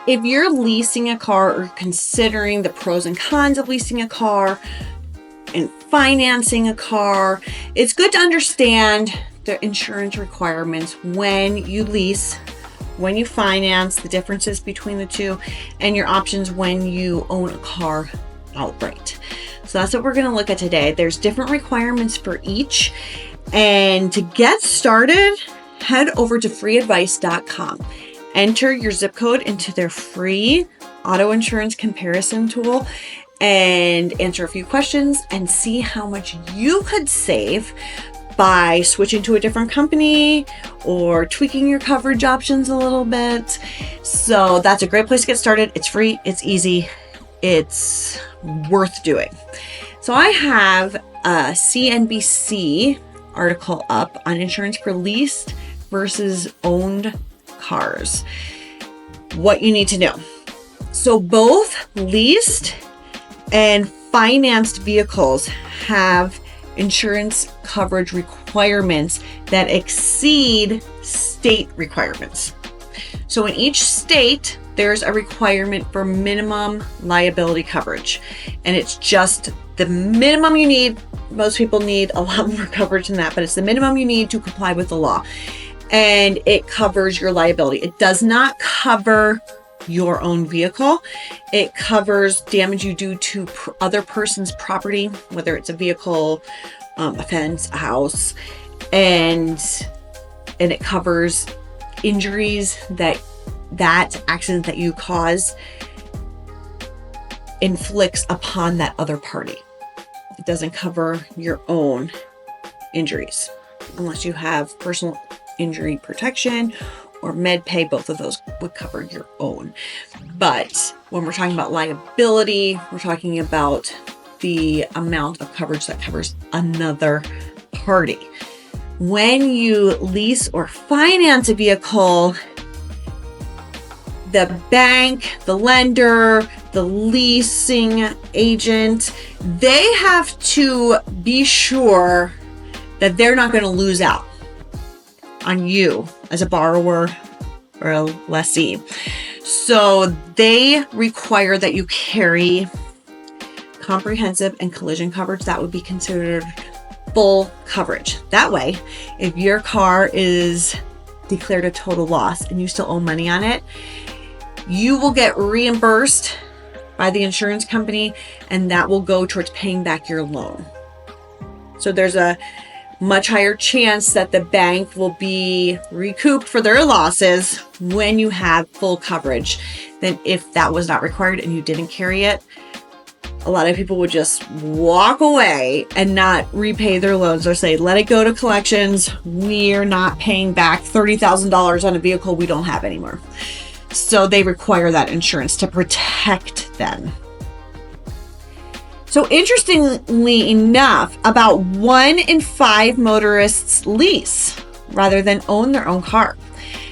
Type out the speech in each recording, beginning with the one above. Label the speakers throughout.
Speaker 1: If you're leasing a car or considering the pros and cons of leasing a car and financing a car, it's good to understand the insurance requirements when you lease, when you finance, the differences between the two, and your options when you own a car outright. So that's what we're going to look at today. There's different requirements for each. And to get started, head over to FreeAdvice.com. Enter your zip code into their free auto insurance comparison tool and answer a few questions and see how much you could save by switching to a different company or tweaking your coverage options a little bit. So that's a great place to get started. It's free, it's easy, it's worth doing. So I have a CNBC article up on insurance for leased versus owned cars. What you need to know. So both leased and financed vehicles have insurance coverage requirements that exceed state requirements. So in each state, there's a requirement for minimum liability coverage, and it's just the minimum you need. Most people need a lot more coverage than that, but it's the minimum you need to comply with the law. And it covers your liability. It does not cover your own vehicle. It covers damage you do to other person's property, whether it's a vehicle, a fence, a house, and it covers injuries that accident that you cause inflicts upon that other party. It doesn't cover your own injuries unless you have personal injury protection or med pay. Both of those would cover your own. But when we're talking about liability, we're talking about the amount of coverage that covers another party. When you lease or finance a vehicle, the bank, the lender, the leasing agent, they have to be sure that they're not going to lose out on you as a borrower or a lessee. So they require that you carry comprehensive and collision coverage. That would be considered full coverage. That way, if your car is declared a total loss and you still owe money on it, you will get reimbursed by the insurance company, and that will go towards paying back your loan. So there's a much higher chance that the bank will be recouped for their losses when you have full coverage than if that was not required and you didn't carry it. A lot of people would just walk away and not repay their loans or say, let it go to collections. We're not paying back $30,000 on a vehicle we don't have anymore. So they require that insurance to protect them. So interestingly enough, about 1 in 5 motorists lease rather than own their own car.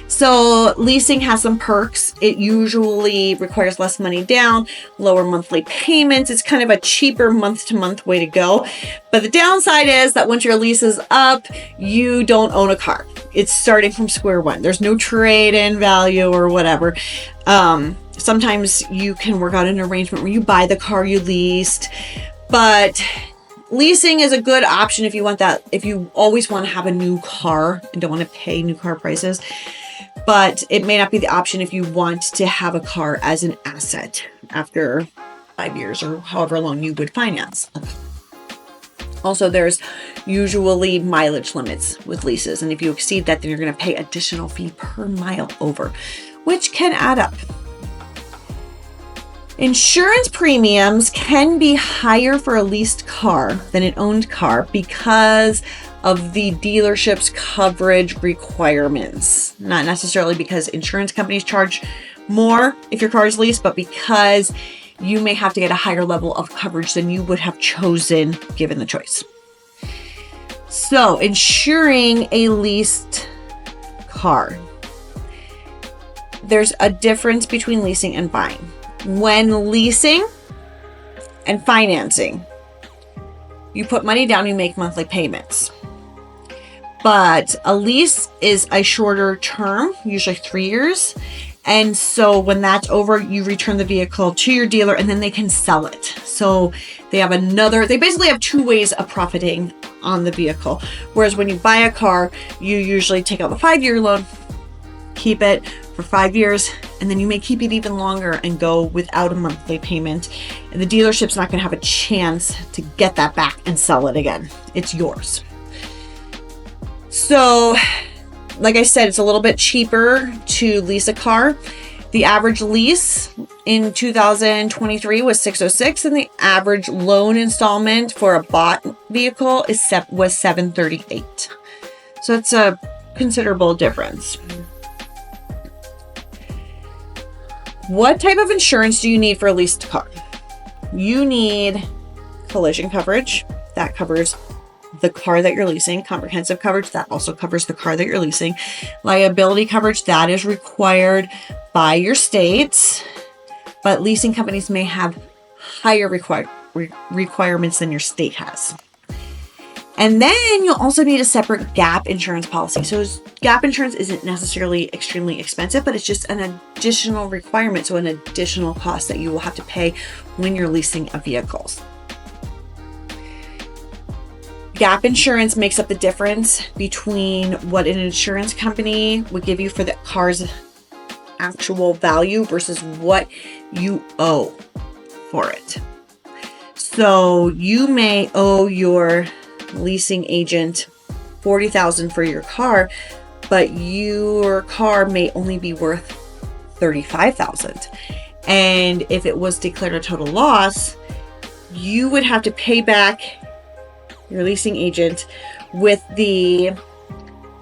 Speaker 1: So leasing has some perks. It usually requires less money down, lower monthly payments. It's kind of a cheaper month-to-month way to go. But the downside is that once your lease is up, you don't own a car. It's starting from square one. There's no trade-in value or whatever. Sometimes you can work out an arrangement where you buy the car you leased, but leasing is a good option if you want that, if you always want to have a new car and don't want to pay new car prices. But it may not be the option if you want to have a car as an asset after 5 years or however long you would finance. Also, there's usually mileage limits with leases, and if you exceed that, then you're going to pay additional fee per mile over, which can add up. Insurance premiums can be higher for a leased car than an owned car because of the dealership's coverage requirements. Not necessarily because insurance companies charge more if your car is leased, but because you may have to get a higher level of coverage than you would have chosen given the choice. So, insuring a leased car. There's a difference between leasing and buying. When leasing and financing, you put money down, you make monthly payments. But a lease is a shorter term, usually 3 years, And so when that's over, you return the vehicle to your dealer and then they can sell it. So they basically have two ways of profiting on the vehicle. Whereas when you buy a car, you usually take out the 5-year loan, keep it for 5 years, and then you may keep it even longer and go without a monthly payment. And the dealership's not going to have a chance to get that back and sell it again. It's yours. So, like I said, it's a little bit cheaper to lease a car. The average lease in 2023 was $606, and the average loan installment for a bought vehicle was $738. So it's a considerable difference. What type of insurance do you need for a leased car? You need collision coverage. That covers the car that you're leasing. Comprehensive coverage, that also covers the car that you're leasing. Liability coverage, that is required by your states, but leasing companies may have higher requirements than your state has. And then you'll also need a separate gap insurance policy. So gap insurance isn't necessarily extremely expensive, but it's just an additional requirement, so an additional cost that you will have to pay when you're leasing a vehicle. Gap insurance makes up the difference between what an insurance company would give you for the car's actual value versus what you owe for it. So you may owe your leasing agent $40,000 for your car, but your car may only be worth $35,000. And if it was declared a total loss, you would have to pay back your leasing agent with the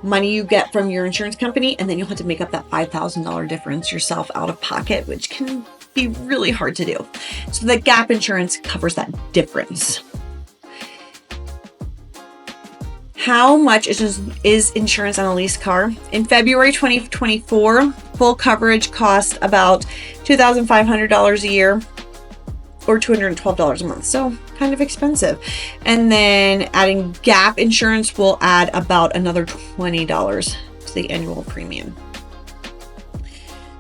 Speaker 1: money you get from your insurance company, and then you'll have to make up that $5,000 difference yourself out of pocket, which can be really hard to do. So the gap insurance covers that difference. How much is insurance on a leased car? In February 2024, full coverage cost about $2,500 a year or $212 a month. So kind of expensive. And then adding gap insurance will add about another $20 to the annual premium.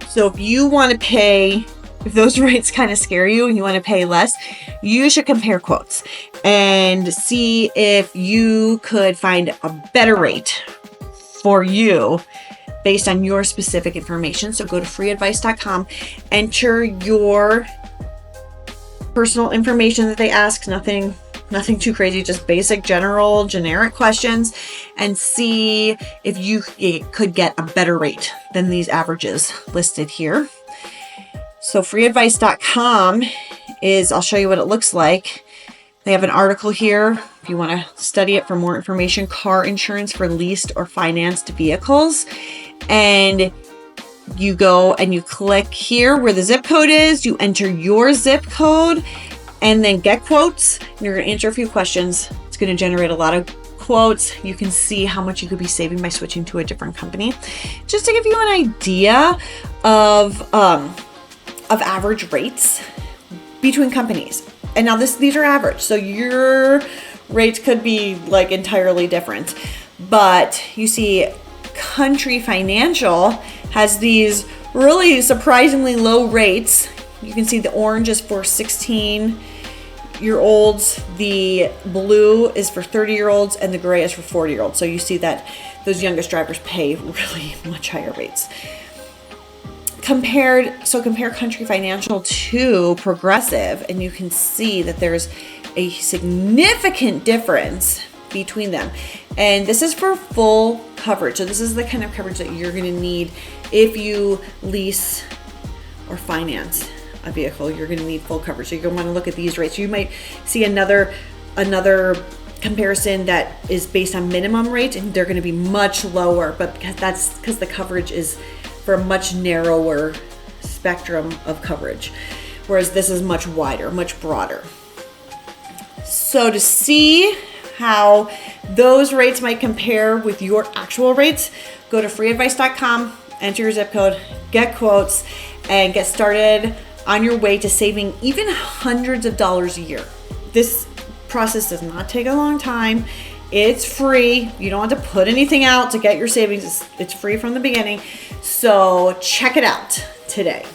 Speaker 1: So if you want to pay, if those rates kind of scare you and you want to pay less, you should compare quotes and see if you could find a better rate for you based on your specific information. So go to FreeAdvice.com, enter your personal information that they ask, nothing too crazy, just basic, general, generic questions, and see if you could get a better rate than these averages listed here. So FreeAdvice.com I'll show you what it looks like. They have an article here if you want to study it for more information, car insurance for leased or financed vehicles. And you go and you click here where the zip code is, you enter your zip code and then get quotes. And you're going to answer a few questions. It's going to generate a lot of quotes. You can see how much you could be saving by switching to a different company. Just to give you an idea of average rates between companies. And now these are average, so your rates could be like entirely different. But you see Country Financial has these really surprisingly low rates. You can see the orange is for 16-year-olds, the blue is for 30-year-olds, and the gray is for 40-year-olds. So you see that those youngest drivers pay really much higher rates. Compare Country Financial to Progressive, and you can see that there's a significant difference between them. And this is for full coverage. So this is the kind of coverage that you're going to need if you lease or finance a vehicle. You're going to need full coverage. So you're going to want to look at these rates. You might see another comparison that is based on minimum rate, and they're going to be much lower, but that's because the coverage is for a much narrower spectrum of coverage, whereas this is much wider, much broader. So to see how those rates might compare with your actual rates, go to FreeAdvice.com, enter your zip code, get quotes, and get started on your way to saving even hundreds of dollars a year. This process does not take a long time. It's free. You don't have to put anything out to get your savings. It's free from the beginning. So check it out. today.